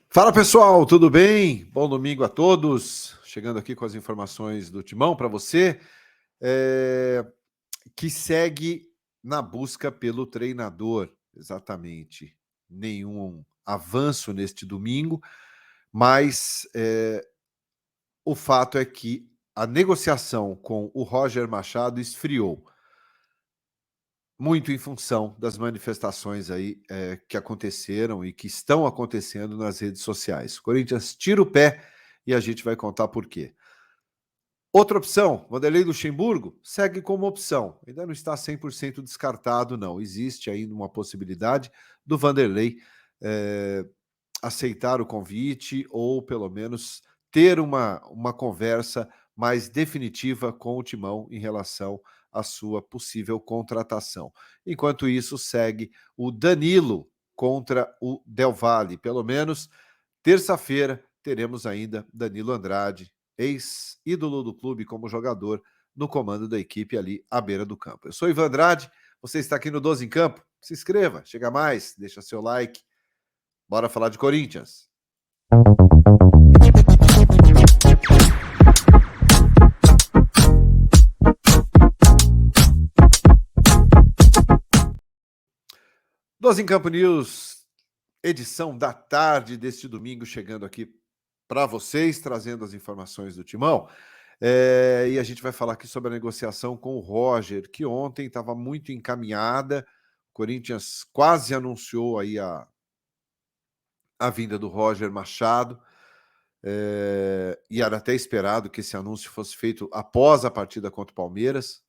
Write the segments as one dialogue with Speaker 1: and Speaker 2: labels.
Speaker 1: Fala pessoal, tudo bem? Bom domingo a todos. Chegando aqui com as informações do Timão para você, que segue na busca pelo treinador. Exatamente. Nenhum avanço neste domingo, mas o fato é que a negociação com o Roger Machado esfriou. Muito em função das manifestações aí que aconteceram e que estão acontecendo nas redes sociais. O Corinthians tira o pé e a gente vai contar por quê. Outra opção, Vanderlei Luxemburgo, segue como opção. Ainda não está 100% descartado, não. Existe ainda uma possibilidade do Vanderlei aceitar o convite ou, pelo menos, ter uma conversa mais definitiva com o Timão em relação à sua possível contratação. Enquanto isso, segue o Danilo contra o Del Valle. Pelo menos, terça-feira, teremos ainda Danilo Andrade, ex-ídolo do clube como jogador, no comando da equipe ali à beira do campo. Eu sou Ivan Andrade, você está aqui no 12 em Campo. Se inscreva, chega mais, deixa seu like. Bora falar de Corinthians. Doze em Campo News, edição da tarde deste domingo, chegando aqui para vocês, trazendo as informações do Timão. E a gente vai falar aqui sobre a negociação com o Roger, que ontem estava muito encaminhada. O Corinthians quase anunciou aí a vinda do Roger Machado. E era até esperado que esse anúncio fosse feito após a partida contra o Palmeiras,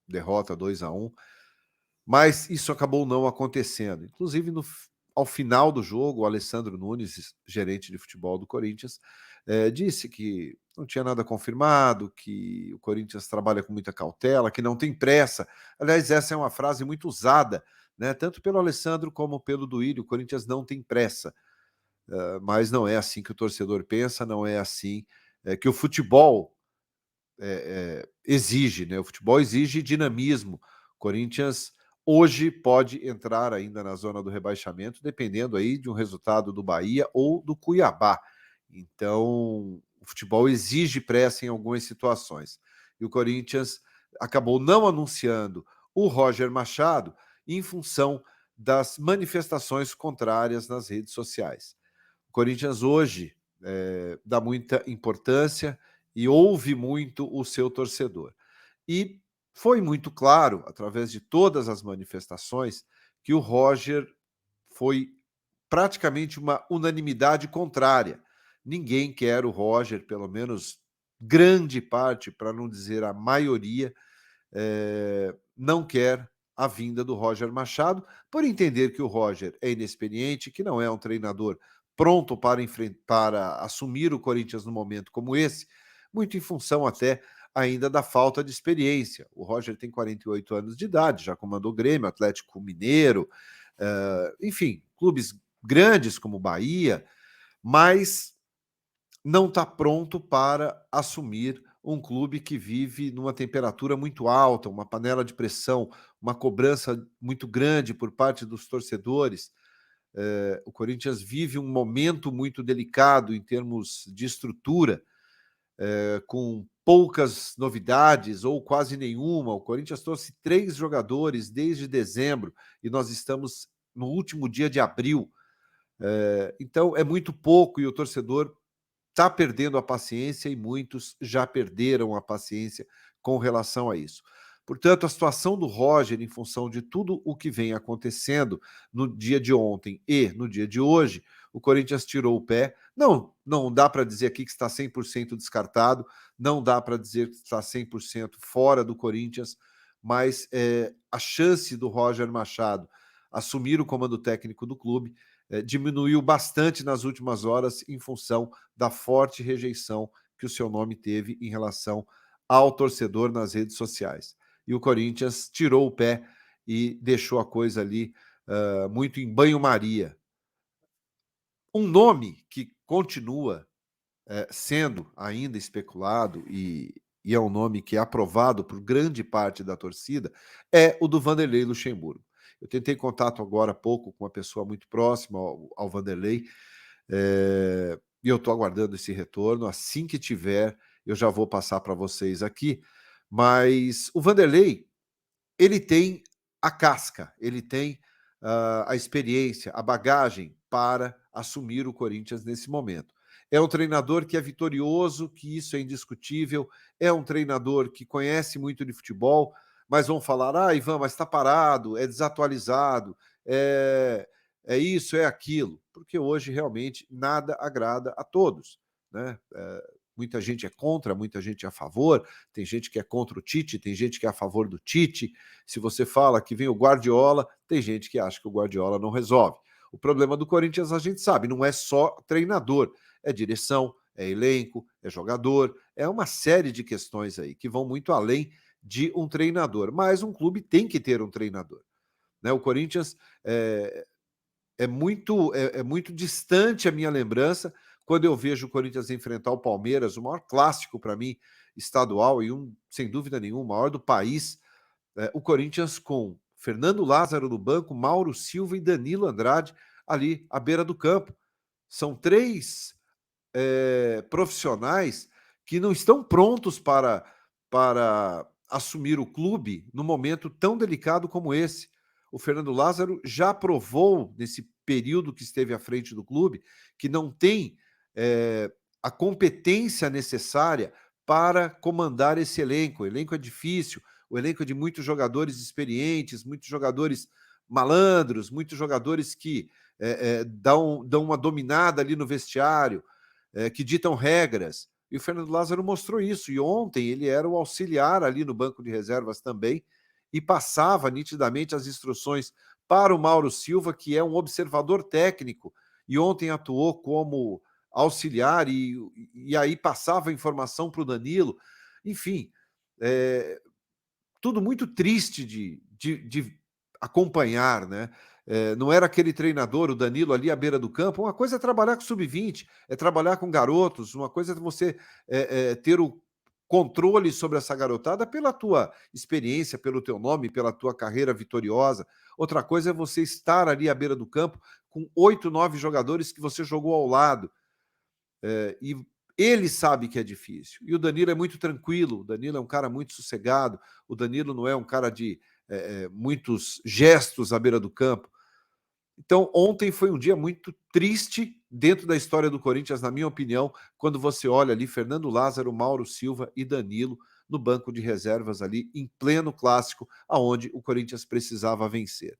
Speaker 1: derrota 2-1, mas isso acabou não acontecendo. Inclusive, ao final do jogo, o Alessandro Nunes, gerente de futebol do Corinthians, disse que não tinha nada confirmado, que o Corinthians trabalha com muita cautela, que não tem pressa. Aliás, essa é uma frase muito usada, né, tanto pelo Alessandro como pelo Duílio. O Corinthians não tem pressa. Mas não é assim que o torcedor pensa, não é assim que o futebol exige, né? O futebol exige dinamismo. O Corinthians hoje pode entrar ainda na zona do rebaixamento, dependendo aí de um resultado do Bahia ou do Cuiabá. Então, o futebol exige pressa em algumas situações. E o Corinthians acabou não anunciando o Roger Machado em função das manifestações contrárias nas redes sociais. O Corinthians hoje dá muita importância e ouve muito o seu torcedor. E foi muito claro, através de todas as manifestações, que o Roger foi praticamente uma unanimidade contrária. Ninguém quer o Roger, pelo menos grande parte, para não dizer a maioria, não quer a vinda do Roger Machado, por entender que o Roger é inexperiente, que não é um treinador pronto para assumir o Corinthians num momento como esse, muito em função até ainda da falta de experiência. O Roger tem 48 anos de idade, já comandou Grêmio, Atlético Mineiro, enfim, clubes grandes como Bahia, mas não está pronto para assumir um clube que vive numa temperatura muito alta, uma panela de pressão, uma cobrança muito grande por parte dos torcedores. O Corinthians vive um momento muito delicado em termos de estrutura, com poucas novidades ou quase nenhuma. O Corinthians trouxe 3 jogadores desde dezembro e nós estamos no último dia de abril. Então é muito pouco e o torcedor está perdendo a paciência e muitos já perderam a paciência com relação a isso. Portanto, a situação do Roger, em função de tudo o que vem acontecendo no dia de ontem e no dia de hoje, o Corinthians tirou o pé. Não dá para dizer aqui que está 100% descartado, não dá para dizer que está 100% fora do Corinthians, mas a chance do Roger Machado assumir o comando técnico do clube diminuiu bastante nas últimas horas em função da forte rejeição que o seu nome teve em relação ao torcedor nas redes sociais. E o Corinthians tirou o pé e deixou a coisa ali muito em banho-maria. Um nome que continua sendo ainda especulado e é um nome que é aprovado por grande parte da torcida, é o do Vanderlei Luxemburgo. Eu tentei contato agora há pouco com uma pessoa muito próxima ao Vanderlei, E eu estou aguardando esse retorno. Assim que tiver, eu já vou passar para vocês aqui. Mas o Vanderlei, ele tem a casca, ele tem a experiência, a bagagem para assumir o Corinthians nesse momento. É um treinador que é vitorioso, que isso é indiscutível, é um treinador que conhece muito de futebol, mas vão falar, Ivan, mas está parado, é desatualizado, é isso, é aquilo, porque hoje realmente nada agrada a todos, né? Muita gente é contra, muita gente é a favor, tem gente que é contra o Tite, tem gente que é a favor do Tite. Se você fala que vem o Guardiola, tem gente que acha que o Guardiola não resolve. O problema do Corinthians, a gente sabe, não é só treinador, é direção, é elenco, é jogador, é uma série de questões aí que vão muito além de um treinador. Mas um clube tem que ter um treinador, né? O Corinthians é muito distante a minha lembrança quando eu vejo o Corinthians enfrentar o Palmeiras, o maior clássico para mim estadual e sem dúvida nenhuma, o maior do país, o Corinthians com Fernando Lázaro no banco, Mauro Silva e Danilo Andrade ali à beira do campo. São três profissionais que não estão prontos para assumir o clube num momento tão delicado como esse. O Fernando Lázaro já provou, nesse período que esteve à frente do clube, que não tem a competência necessária para comandar esse elenco. O elenco é difícil, o elenco é de muitos jogadores experientes, muitos jogadores malandros, muitos jogadores que dão uma dominada ali no vestiário, que ditam regras. E o Fernando Lázaro mostrou isso. E ontem ele era o auxiliar ali no banco de reservas também e passava nitidamente as instruções para o Mauro Silva, que é um observador técnico, e ontem atuou como auxiliar e aí passava a informação para o Danilo. Enfim, tudo muito triste de acompanhar, né? Não era aquele treinador, o Danilo, ali à beira do campo. Uma coisa é trabalhar com sub-20, é trabalhar com garotos, uma coisa é você ter o controle sobre essa garotada pela tua experiência, pelo teu nome, pela tua carreira vitoriosa. Outra coisa é você estar ali à beira do campo com 8, 9 jogadores que você jogou ao lado. E ele sabe que é difícil. E o Danilo é muito tranquilo, o Danilo é um cara muito sossegado, o Danilo não é um cara de muitos gestos à beira do campo. Então, ontem foi um dia muito triste dentro da história do Corinthians, na minha opinião, quando você olha ali Fernando Lázaro, Mauro Silva e Danilo no banco de reservas ali, em pleno clássico, aonde o Corinthians precisava vencer.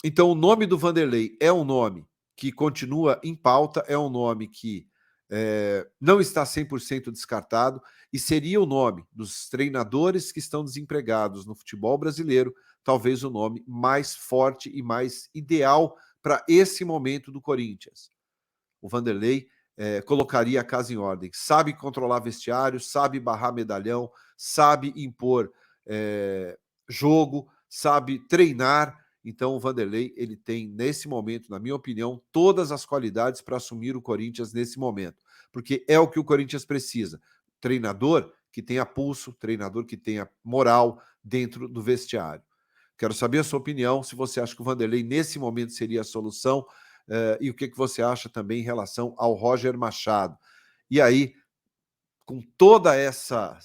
Speaker 1: Então, o nome do Vanderlei é um nome que continua em pauta, é um nome que não está 100% descartado e seria o nome dos treinadores que estão desempregados no futebol brasileiro, talvez o nome mais forte e mais ideal para esse momento do Corinthians. O Vanderlei colocaria a casa em ordem. Sabe controlar vestiário, sabe barrar medalhão, sabe impor jogo, sabe treinar. Então, o Vanderlei, ele tem, nesse momento, na minha opinião, todas as qualidades para assumir o Corinthians nesse momento. Porque é o que o Corinthians precisa. Treinador que tenha pulso, treinador que tenha moral dentro do vestiário. Quero saber a sua opinião, se você acha que o Vanderlei, nesse momento, seria a solução, e o que você acha também em relação ao Roger Machado. E aí, com toda essa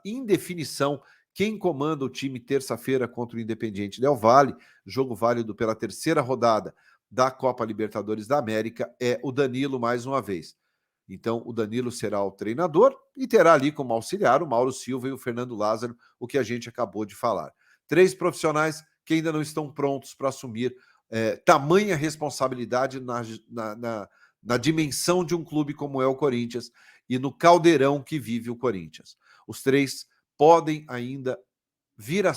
Speaker 1: indefinição, quem comanda o time terça-feira contra o Independiente Del Valle, jogo válido pela terceira rodada da Copa Libertadores da América, é o Danilo mais uma vez. Então, o Danilo será o treinador e terá ali como auxiliar o Mauro Silva e o Fernando Lázaro, o que a gente acabou de falar. 3 profissionais que ainda não estão prontos para assumir tamanha responsabilidade na dimensão de um clube como é o Corinthians e no caldeirão que vive o Corinthians. Os 3 podem ainda vir a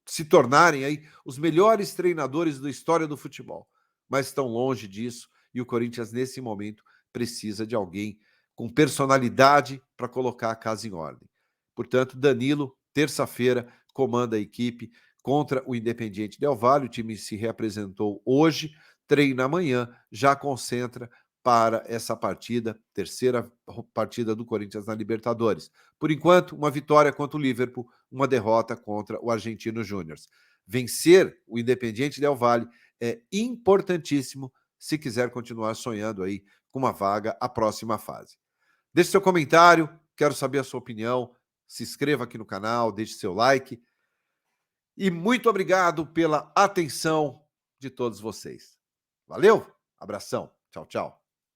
Speaker 1: se tornarem aí os melhores treinadores da história do futebol, mas estão longe disso e o Corinthians, nesse momento, precisa de alguém com personalidade para colocar a casa em ordem. Portanto, Danilo, terça-feira, comanda a equipe contra o Independiente Del Valle. O time se reapresentou hoje, treina amanhã, já concentra para essa partida, terceira partida do Corinthians na Libertadores. Por enquanto, uma vitória contra o Liverpool, uma derrota contra o Argentino Júnior. Vencer o Independiente Del Valle é importantíssimo se quiser continuar sonhando aí com uma vaga à próxima fase. Deixe seu comentário, quero saber a sua opinião, se inscreva aqui no canal, deixe seu like e muito obrigado pela atenção de todos vocês. Valeu, abração, tchau, tchau.